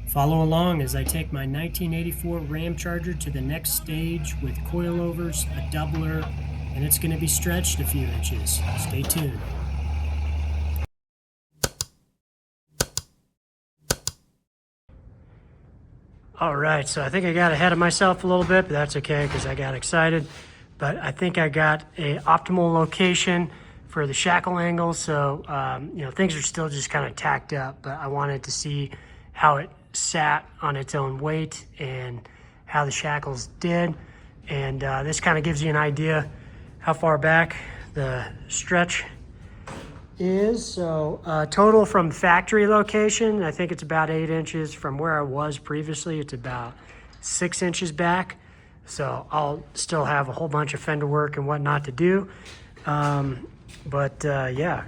Follow along as I take my 1984 Ramcharger to the next stage with coilovers, a doubler, and it's going to be stretched a few inches. Stay tuned. All right, so I think I got ahead of myself a little bit, but that's okay because I got excited. But I think I got a optimal location for the shackle angle. So, things are still just kind of tacked up, but I wanted to see how it sat on its own weight and how the shackles did. And this kind of gives you an idea how far back the stretch is. So total from factory location, I think it's about 8 inches. From where I was previously, it's about 6 inches back. So I'll still have a whole bunch of fender work and whatnot to do. Yeah,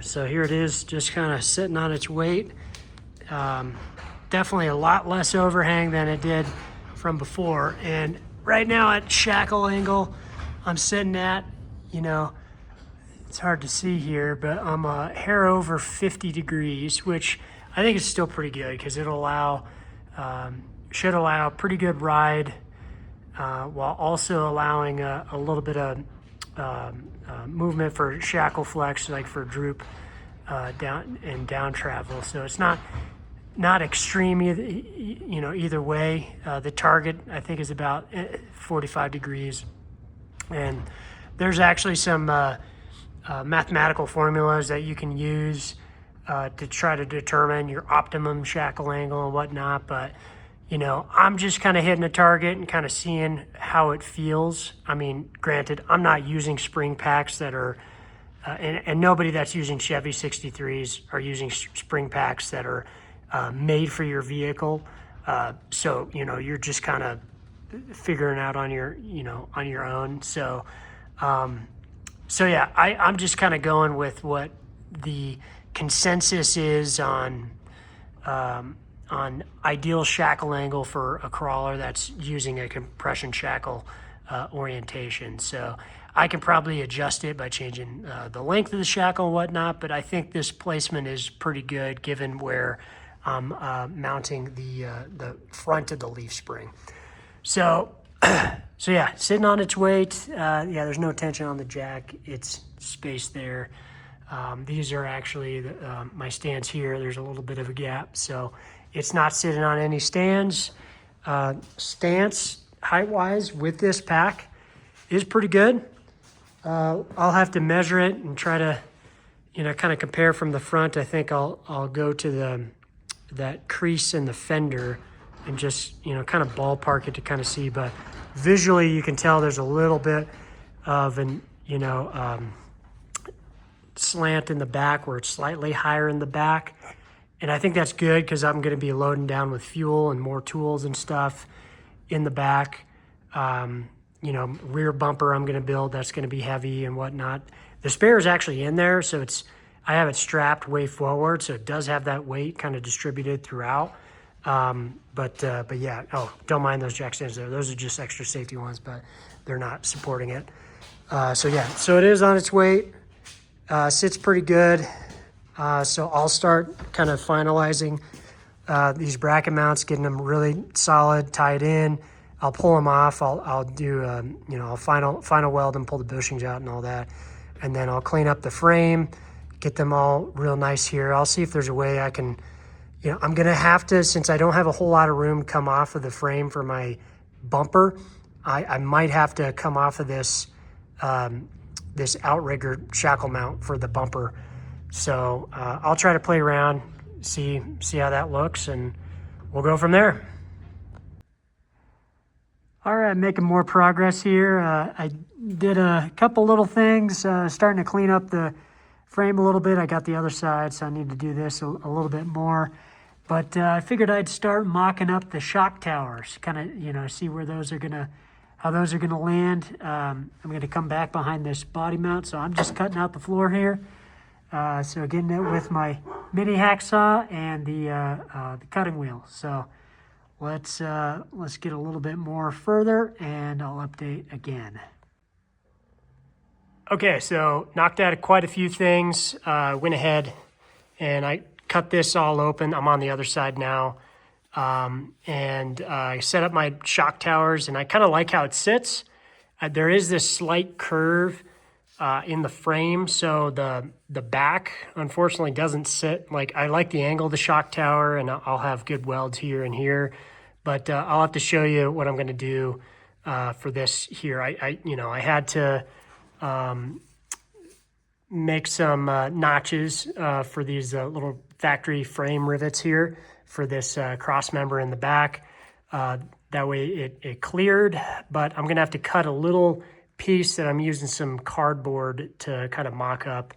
so here it is, just kind of sitting on its weight. Definitely a lot less overhang than it did from before. And right now at shackle angle, I'm sitting at, it's hard to see here, but I'm a hair over 50 degrees, which I think is still pretty good because it'll should allow pretty good ride while also allowing a little bit of movement for shackle flex, like for droop down and down travel. So it's not extreme either way. The target I think is about 45 degrees, and there's actually some mathematical formulas that you can use to try to determine your optimum shackle angle and whatnot. But I'm just kind of hitting a target and kind of seeing how it feels. I mean, granted, I'm not using spring packs that are and nobody that's using Chevy 63s are using spring packs that are made for your vehicle. So you're just kind of figuring out on your own. So yeah, I'm just kind of going with what the consensus is on ideal shackle angle for a crawler that's using a compression shackle orientation. So I can probably adjust it by changing the length of the shackle and whatnot, but I think this placement is pretty good given where I'm mounting the front of the leaf spring. So yeah, sitting on its weight. There's no tension on the jack. It's spaced there. These are actually my stands here. There's a little bit of a gap, so it's not sitting on any stands. Stance height-wise with this pack is pretty good. I'll have to measure it and try to, kind of compare from the front. I think I'll go to that crease in the fender and just, kind of ballpark it to kind of see. But visually, you can tell there's a little bit of an, slant in the back where it's slightly higher in the back. And I think that's good because I'm going to be loading down with fuel and more tools and stuff in the back. Rear bumper I'm going to build, that's going to be heavy and whatnot. The spare is actually in there, so I have it strapped way forward, so it does have that weight kind of distributed throughout. But yeah, don't mind those jack stands there. Those are just extra safety ones, but they're not supporting it. So it is on its weight. Sits pretty good. So I'll start kind of finalizing these bracket mounts, getting them really solid, tied in. I'll pull them off. I'll do I'll final weld and pull the bushings out and all that, and then I'll clean up the frame, get them all real nice here. I'll see if there's a way I can. I'm gonna have to, since I don't have a whole lot of room come off of the frame for my bumper. I might have to come off of this this outrigger shackle mount for the bumper. So I'll try to play around, see how that looks, and we'll go from there. All right, making more progress here. I did a couple little things, starting to clean up the frame a little bit. I got the other side, so I need to do this a little bit more. But I figured I'd start mocking up the shock towers, kind of, see where how those are gonna land. I'm gonna come back behind this body mount, so I'm just cutting out the floor here. So getting it with my mini hacksaw and the cutting wheel. So let's get a little bit more further and I'll update again. Okay, so knocked out quite a few things. Went ahead and I cut this all open. I'm on the other side now. and I set up my shock towers, and I kind of like how it sits. There is this slight curve in the frame, so the back unfortunately doesn't sit like I like the angle of the shock tower, and I'll have good welds here and here, but I'll have to show you what I'm going to do for this here. I had to make some notches for these little factory frame rivets here for this cross member in the back. That way it cleared, but I'm gonna have to cut a little piece that I'm using some cardboard to kind of mock up,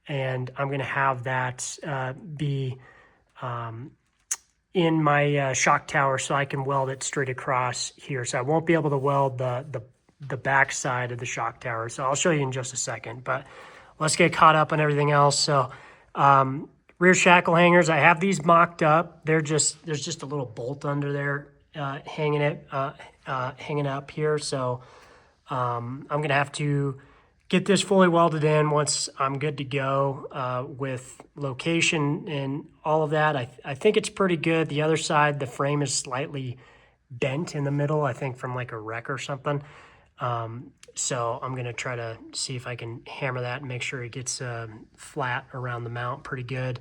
and I'm gonna have that be in my shock tower so I can weld it straight across here. So I won't be able to weld the back side of the shock tower. So I'll show you in just a second, but let's get caught up on everything else. So rear shackle hangers, I have these mocked up. There's just a little bolt under there hanging up here. So I'm gonna have to get this fully welded in once I'm good to go with location and all of that. I think it's pretty good. The other side, the frame is slightly bent in the middle, I think from like a wreck or something. So I'm gonna try to see if I can hammer that and make sure it gets flat around the mount pretty good.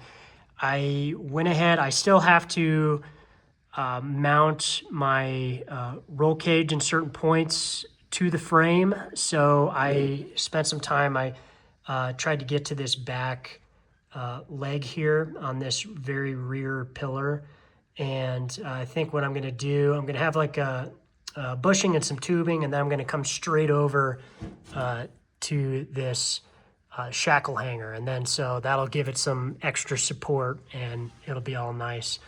I went ahead, I still have to mount my roll cage in certain points to the frame. So I spent some time, I tried to get to this back leg here on this very rear pillar. And I think what I'm gonna do, I'm gonna have like a bushing and some tubing, and then I'm gonna come straight over to this shackle hanger. And then so that'll give it some extra support and it'll be all nice.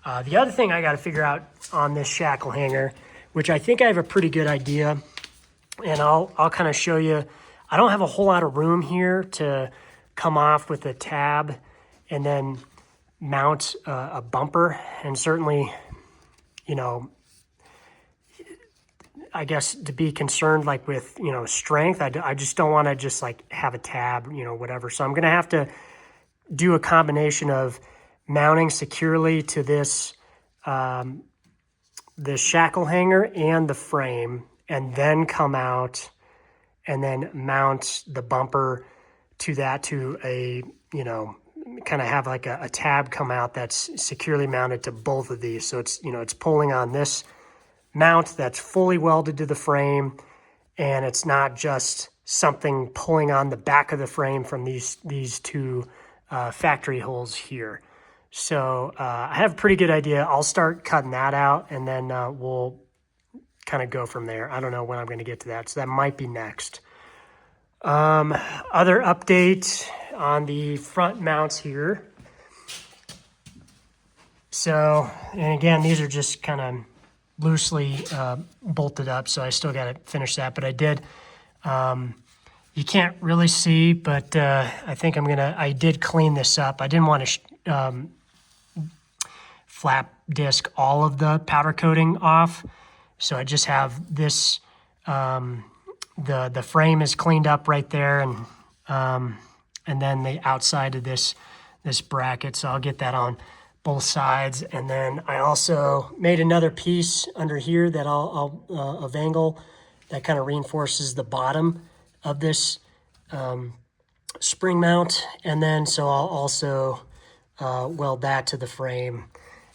The other thing I got to figure out on this shackle hanger, which I think I have a pretty good idea, and I'll kind of show you. I don't have a whole lot of room here to come off with a tab and then mount a bumper. And certainly, you know, I guess to be concerned like with, you know, strength, I just don't want to just like have a tab, you know, whatever. So I'm going to have to do a combination of mounting securely to this the shackle hanger and the frame, and then come out and then mount the bumper to that, to a, you know, kind of have like a tab come out that's securely mounted to both of these. So it's, you know, it's pulling on this mount that's fully welded to the frame, and it's not just something pulling on the back of the frame from these two factory holes here. So I have a pretty good idea. I'll start cutting that out, and then we'll kind of go from there. I don't know when I'm going to get to that, so that might be next. Other update on the front mounts here. So, and again, these are just kind of loosely bolted up, so I still got to finish that, but I did. You can't really see, but I think I did clean this up. I didn't want to flap disc all of the powder coating off, so I just have this, the frame is cleaned up right there, and then the outside of this bracket, so I'll get that on both sides. And then I also made another piece under here that I'll of angle that kind of reinforces the bottom of this spring mount, and then so I'll also weld that to the frame.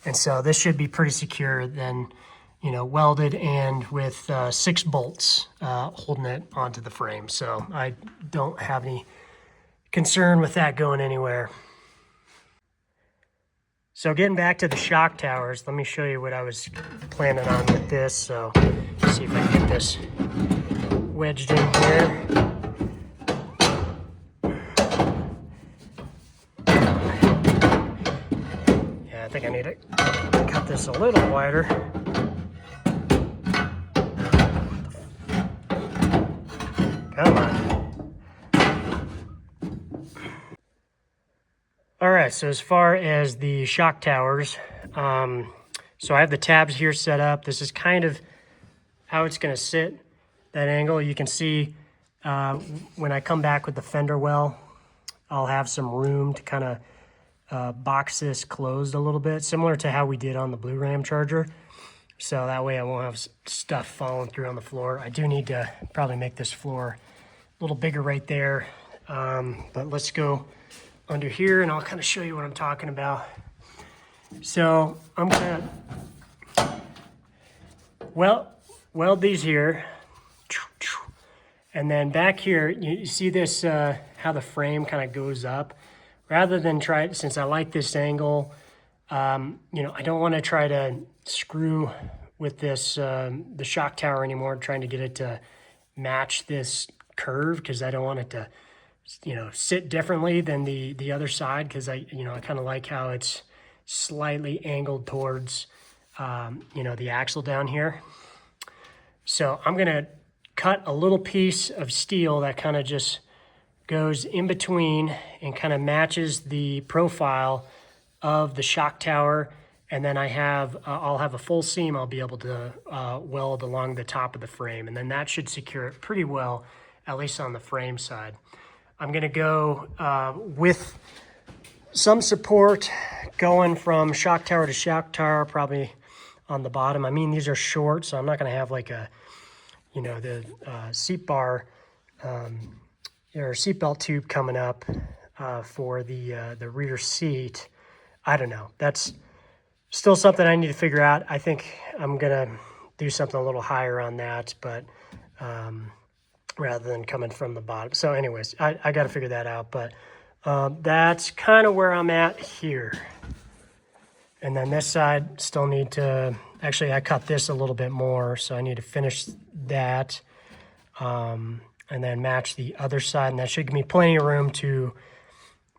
And so this should be pretty secure then, you know, welded and with 6 bolts holding it onto the frame. So I don't have any concern with that going anywhere. So getting back to the shock towers, let me show you what I was planning on with this. So see if I can get this wedged in here. Yeah, I think I need to cut this a little wider. Come on. All right, so as far as the shock towers, so I have the tabs here set up. This is kind of how it's gonna sit, that angle. You can see when I come back with the fender well, I'll have some room to kind of box this closed a little bit, similar to how we did on the blue Ramcharger. So that way I won't have stuff falling through on the floor. I do need to probably make this floor a little bigger right there. But let's go under here and I'll kind of show you what I'm talking about. So I'm gonna weld these here. And then back here, you see this, how the frame kind of goes up. Rather than try, since I like this angle, you know, I don't want to try to screw with this, the shock tower anymore, trying to get it to match this curve, because I don't want it to, you know, sit differently than the other side, because I kind of like how it's slightly angled towards, you know, the axle down here. So I'm going to cut a little piece of steel that kind of just goes in between and kind of matches the profile of the shock tower. And then I'll have a full seam I'll be able to weld along the top of the frame. And then that should secure it pretty well, at least on the frame side. I'm gonna go with some support going from shock tower to shock tower, probably on the bottom. I mean, these are short, so I'm not gonna have like a, you know, the seat bar or seatbelt tube coming up for the rear seat. I don't know. That's still something I need to figure out. I think I'm gonna do something a little higher on that, but rather than coming from the bottom. So anyways, I got to figure that out, but that's kind of where I'm at here. And then this side still need to, actually I cut this a little bit more, so I need to finish that and then match the other side, and that should give me plenty of room to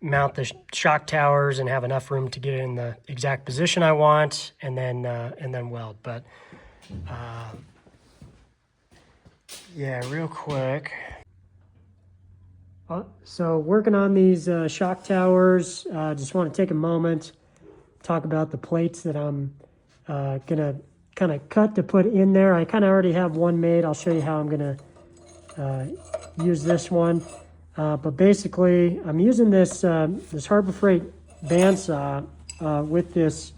mount the shock towers and have enough room to get it in the exact position I want, and then weld. But yeah, real quick. So working on these shock towers, just want to take a moment, talk about the plates that I'm gonna kind of cut to put in there. I kind of already have one made. I'll show you how I'm gonna use this one. But basically, I'm using this this Harbor Freight bandsaw with this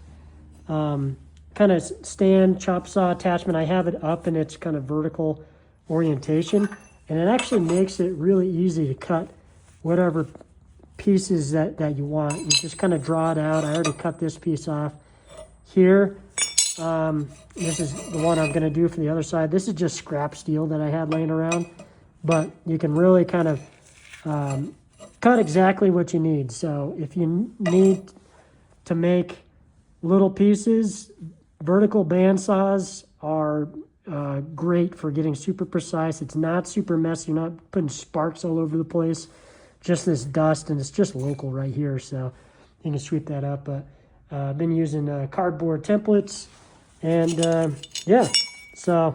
kind of stand chop saw attachment. I have it up in its kind of vertical orientation, and it actually makes it really easy to cut whatever pieces that you want. You just kind of draw it out. I already cut this piece off here. This is the one I'm going to do for the other side. This is just scrap steel that I had laying around, but you can really kind of cut exactly what you need. So if you need to make little pieces, vertical bandsaws are great for getting super precise. It's not super messy. You're not putting sparks all over the place. Just this dust, and it's just local right here, so you can sweep that up. But I've been using cardboard templates, and yeah, so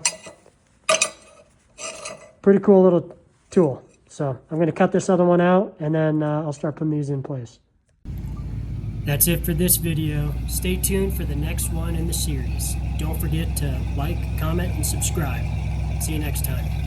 pretty cool little tool. So I'm going to cut this other one out, and then I'll start putting these in place. That's it for this video. Stay tuned for the next one in the series. Don't forget to like, comment, and subscribe. See you next time.